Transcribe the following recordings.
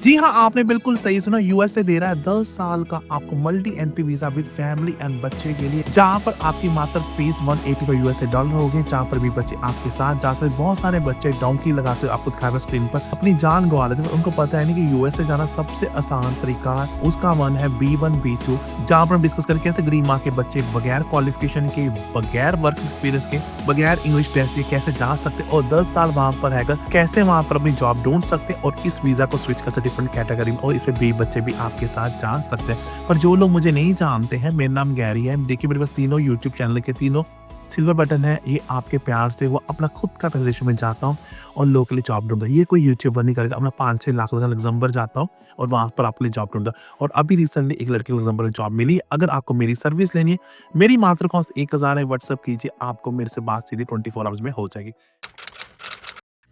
जी हाँ, आपने बिल्कुल सही सुना। यूएसए दे रहा है 10 साल का आपको multi entry visa with family and बच्चे के लिए, जहाँ पर आपकी मात्र फीस $185 यूएसए डॉलर होगी, जहाँ पर भी बच्चे आपके साथ जा सकते। बहुत सारे बच्चे डोंकी लगाते हुए आपको दिखा रहा है स्क्रीन पर, अपनी जान गँवा लेते हैं। उनको पता है नहीं कि यूएसए जाना सबसे आसान तरीका है। उसका वन है B1 B2, जहाँ पर हम डिस्कस करें कैसे गरीब माँ के बच्चे बगैर क्वालिफिकेशन के, बगैर वर्क एक्सपीरियंस के, बगैर इंग्लिश टेस्ट के कैसे जा सकते और 10 साल वहाँ पर रहकर कैसे वहाँ पर अपनी जॉब ढूँढ सकते और इस वीज़ा को स्विच कर सकते डिफरेंट कैटेगरी में, और इसमें 20 बच्चे भी आपके साथ जा सकते हैं। पर जो लोग मुझे नहीं जानते हैं, मेरा नाम गैरी है। देखिए मेरे पास तीनों यूट्यूब चैनल के तीनों सिल्वर बटन है। ये आपके प्यार से वो अपना खुद का प्रेजेंटेशन में जाता हूँ और लोगों के लिए जॉब ढूंढता हूँ। ये कोई यूट्यूबर नहीं करेगा। अपना 5-6 लाख का लग्जमबर्ग जाता हूँ और वहाँ पर आपके लिए जॉब ढूंढता हूँ। और अभी रिसेंटली एक लड़के को लग्जमबर्ग में जॉब मिली। अगर आपको मेरी सर्विस लेनी है, मेरी मात्र कॉस्ट 1000 है। व्हाट्सअप कीजिए, आपको मेरे से बात सीधी 24 आवर्स में हो जाएगी।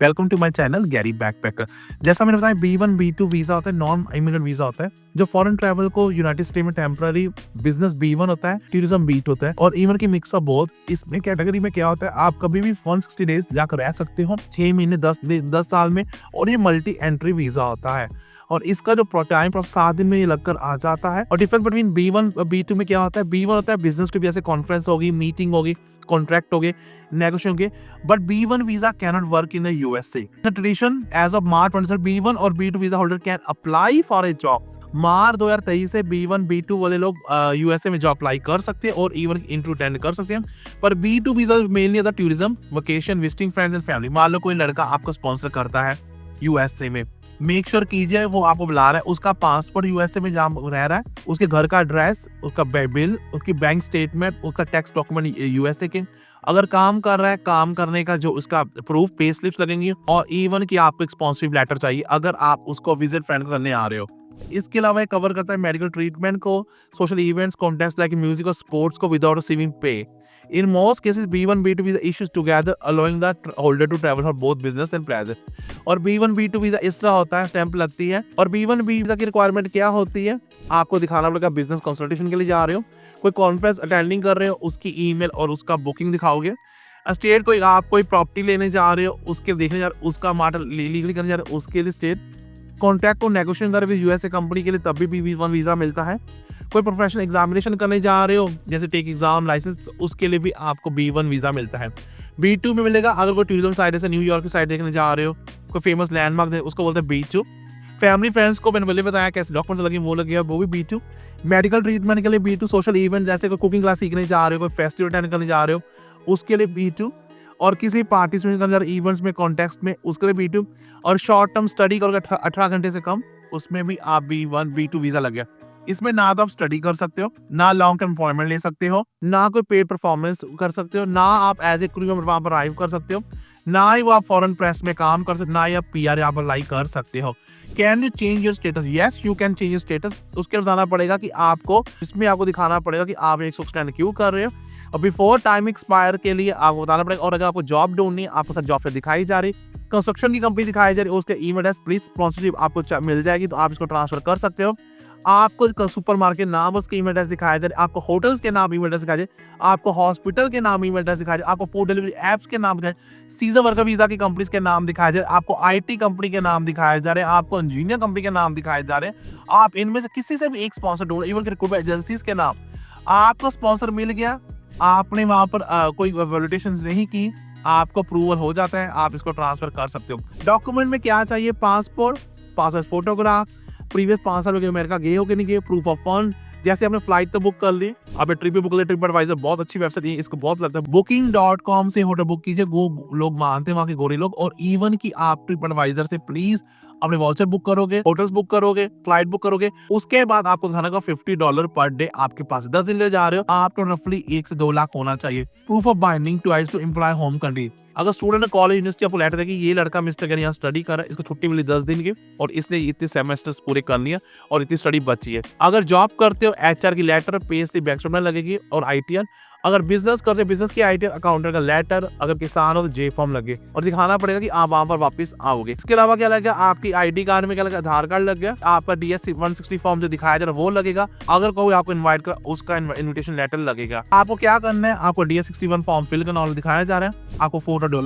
Welcome to my channel Gary Backpacker. जैसा मैंने बताया, B1 B2 वीजा होता है, नॉन इमिग्रेंट वीजा होता है। जो फॉरेन ट्रैवल को यूनाइटेड स्टेट में टेम्पररी बिजनेस B1 होता है, टूरिज्म B2 होता है, और इवन की मिक्स ऑफ बोथ। इसमें कैटेगरी में क्या होता है, आप कभी भी 160 डेज जाकर रह सकते हो, 6 महीने 10 साल में, और ये मल्टी एंट्री वीजा होता है। और इसका जो टाइम 7 दिन में ये लगकर आ जाता है। और डिफरेंस बिटवीन B1 और B2 में क्या होता है, B1 होता है बिजनेस ट्रिप, जैसे कॉन्फ्रेंस होगी, मीटिंग होगी, कॉन्ट्रैक्ट हो गए, नेगोशिएशन हो गए। But B1 visa can not work in the USA. The tradition as of March 2023, B1 और B2 visa holder can apply for a job. March 2023 से B1 B2 वाले लोग यूएसए में जॉब अप्लाई कर सकते हैं और इवन इंटरव्यू अटेंड कर सकते हैं। पर B2 visa mainly the tourism, vacation, visiting friends and family. मान लो कोई लड़का आपको स्पॉन्सर करता है यूएसए में, मेक श्योर कीजिए वो आपको बुला रहा है, उसका पासपोर्ट यूएसए में जहाँ रह रहा है, उसके घर का एड्रेस, उसका बिल, उसकी बैंक स्टेटमेंट, उसका टैक्स डॉक्यूमेंट यूएसए के। अगर काम कर रहा है, काम करने का जो उसका प्रूफ, पे स्लिप्स लगेंगी, और इवन कि आपको एक स्पॉन्सरशिप लेटर चाहिए अगर आप उसको विजिट फ्रेंड करने आ रहे हो। इसके अलावा ये कवर करता है मेडिकल ट्रीटमेंट को, social events, contest like music और स्पोर्ट्स को विदाउट रिसीविंग पे। In most cases, B1 B2 visa issues together, allowing the holder to travel for both business and pleasure. और B1 B2 वीजा इस तरह होता है, stamp लगती है। और B1 वीजा की रिक्वायरमेंट क्या होती है, आपको दिखाना पड़ेगा बिजनेस कंसल्टेशन के लिए जा रहे हो, कोई कॉन्फ्रेंस अटेंडिंग कर रहे हो, उसकी ईमेल और उसका बुकिंग दिखाओगे। स्टेट कोई आप कोई प्रॉपर्टी लेने जा रहे हो, उसके देखने जा रहे हो, उसका मैटर लीगली करने जा रहे हो, उसके लिए स्टेट कॉन्ट्रैक्ट को नेगोशिएशन कर रहे हो यूएसए कंपनी के लिए, तब भी B1 वीजा मिलता है। कोई प्रोफेशनल एग्जामिनेशन करने जा रहे हो, जैसे टेक एग्जाम, लाइसेंस, तो उसके लिए भी आपको B1 वीजा मिलता है। B2 में मिलेगा अगर कोई टूरिज्म साइट से न्यूयॉर्क की साइट देखने जा रहे हो, कोई फेमस लैंडमार्क, उसको बोलते हैं B2। फैमिली फ्रेंड्स को मैंने पहले बताया कैसे डॉक्यूमेंट्स लगे, वो लगे, वो भी B2। मेडिकल ट्रीटमेंट के लिए B2। सोशल इवेंट जैसे कोई कुकिंग क्लास सीखने जा रहे हो, कोई फेस्टिवल अटेंड करने जा रहे हो, उसके लिए B2। और किसी पार्टिसिपेट करने जा रहे इवेंट्स में, कॉन्टेक्स्ट में, उसके लिए B2। और शॉर्ट टर्म स्टडी करोगे 18 घंटे से कम, उसमें भी आप B1 B2 वीजा लग गया। इसमें ना तो आप स्टडी कर सकते हो, ना लॉन्ग टर्म एम्प्लॉयमेंट ले सकते हो, ना कोई पेड परफॉर्मेंस कर सकते हो, ना आप एज ए क्रू मेंबर वहां पर अराइव कर सकते हो, ना ही वो आप फॉरेन प्रेस में काम कर सकते हो, ना ही आप PR यहाँ पर अप्लाई कर सकते हो। Can you change your status? Yes, you can change your status. उसके लिए बताना पड़ेगा कि आपको, इसमें आपको दिखाना पड़ेगा कि आप 100 क्यों कर रहे हो, और बिफोर टाइम एक्सपायर के लिए आपको बताना पड़ेगा। और अगर आपको जॉब ढूंढनी है, आपको सर जॉब फेयर दिखाई जा रही, कंस्ट्रक्शन की कंपनी दिखाई जा रही है, उसके ईमेल एड्रेस, प्लीज स्पॉन्सरशिप आपको मिल जाएगी, तो आप इसको ट्रांसफर कर सकते हो। आपको सुपर मार्केट नाम, उसके ईमेल एड्रेस दिखाया जाए, आपको होटल्स के नाम ईमेल एड्रेस दिखाया जाए, आपको हॉस्पिटल के नाम ईमेल एड्रेस दिखाया जाए, आपको फूड डिलीवरी एप्स के नाम दिखाए, सीजन वर्कर वीजा की कंपनीज के नाम दिखाया जाए, आपको IT कंपनी के नाम दिखाए जा रहे हैं, आपको इंजीनियर कंपनी के नाम दिखाए जा रहे हैं। आप इनमें से किसी से भी एक स्पॉन्सर ढूंढो, इवन रिक्रूटमेंट एजेंसीज के नाम। आपको स्पॉन्सर मिल गया, आपने वहां पर कोई वैलिडेशंस नहीं की, आपको अप्रूवल हो जाता है, आप इसको ट्रांसफर कर सकते हो। डॉक्यूमेंट में क्या चाहिए, पासपोर्ट, पासपोर्ट फोटोग्राफ, प्रीवियस 5 साल में अमेरिका गए हो कि नहीं गए, प्रूफ ऑफ फंड। जैसे आपने फ्लाइट तो बुक कर ली, अब ट्रिप भी बुक ले, ट्रिप एडवाइजर बहुत अच्छी वेबसाइट है, इसको बहुत लगता है। booking.com से होटल बुक कीजिए, वो लोग मानते हैं वहाँ के गोरे लोग। और इवन की आप ट्रिप एडवाइजर से प्लीज अपने वाउचर बुक करोगे, होटल्स बुक करोगे, फ्लाइट बुक करोगे, उसके बाद आपको दिखाना का $50 पर डे आपके पास। 10 दिन ले जा रहे हो, आपको रफली 1 से 2 लाख होना चाहिए। Proof of binding to employ home country. अगर स्टूडेंट कॉलेज यूनिवर्सिटी आपको लेटर देगी, ये लड़का मिस्टर गैरी यहाँ स्टडी कर रहा है, इसको छुट्टी मिली 10 दिन की, और इसने इतने सेमेस्टर्स पूरे कर लिया और इतनी स्टडी बची है। अगर जॉब करते हो, HR की letter, pay slip, bank statement लगेगी, और ITR। अगर बिजनेस करते बिजनेस की आईटी अकाउंटेंट का लेटर, अगर किसान हो तो जे फॉर्म लगे और दिखाना पड़ेगा कि आप वहां पर वापस आओगे। इसके अलावा क्या लगेगा, आपकी आईडी कार्ड में क्या लगेगा, आधार कार्ड लग गया, आपका डीएस 160 फॉर्म जो दिखाया जा रहा है वो लगेगा। अगर कोई आपको इनवाइट कर उसका इनविटेशन लेटर लगेगा। आपको क्या करना है, आपको डीएस 61 फॉर्म फिल करना और दिखाया जा रहा है, आपको फोटो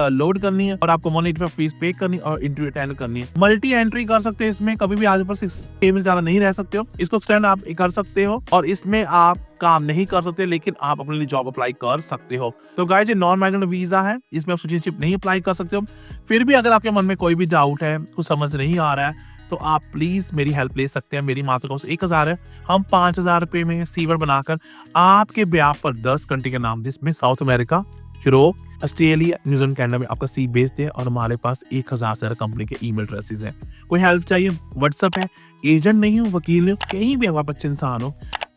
लोड करनी है और आपको 185 फीस पे करनी और इंटरव्यू अटेंड करनी है। मल्टी एंट्री कर सकते हैं इसमें, कभी भी आज पर 6 में ज्यादा नहीं रह सकते हो, इसको एक्सटेंड आप कर सकते हो और इसमें आप काम नहीं कर सकते लेकिन आप अपने लिए जॉब अप्लाई कर सकते हो। तो गाइस ये नॉन माइग्रेंट वीजा है, इसमें आप सिटीजनशिप नहीं अप्लाई कर सकते हो। फिर भी अगर आपके मन में कोई भी डाउट है, कुछ समझ नहीं आ रहा है, तो आप प्लीज मेरी हेल्प ले सकते हैं। मेरी मात्र कॉस्ट 1000 है। हम 5000 रुपए में सीवर बनाकर आपके ब्याह पर 10 कंट्री के नाम, जिसमें south America, Europe, Australia, New Zealand, Canada में आपका सी भेजते हैं और हमारे पास 1000 से कंपनी के ईमेल एड्रेसेस हैं। कोई हेल्प चाहिए, व्हाट्सएप है। एजेंट नहीं हूँ, वकील हूँ, कहीं भी आप अच्छे इंसान हो,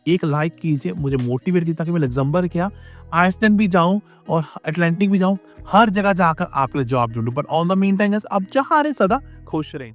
एक लाइक कीजिए, मुझे मोटिवेट कीजिए ताकि मैं लग्जमबर्ग क्या आइसलैंड भी जाऊं और अटलांटिक भी जाऊं, हर जगह जाकर आपके लिए जॉब ढूंढूं। पर ऑन द मीन टाइम आप जहाँ रहे सदा खुश रहें।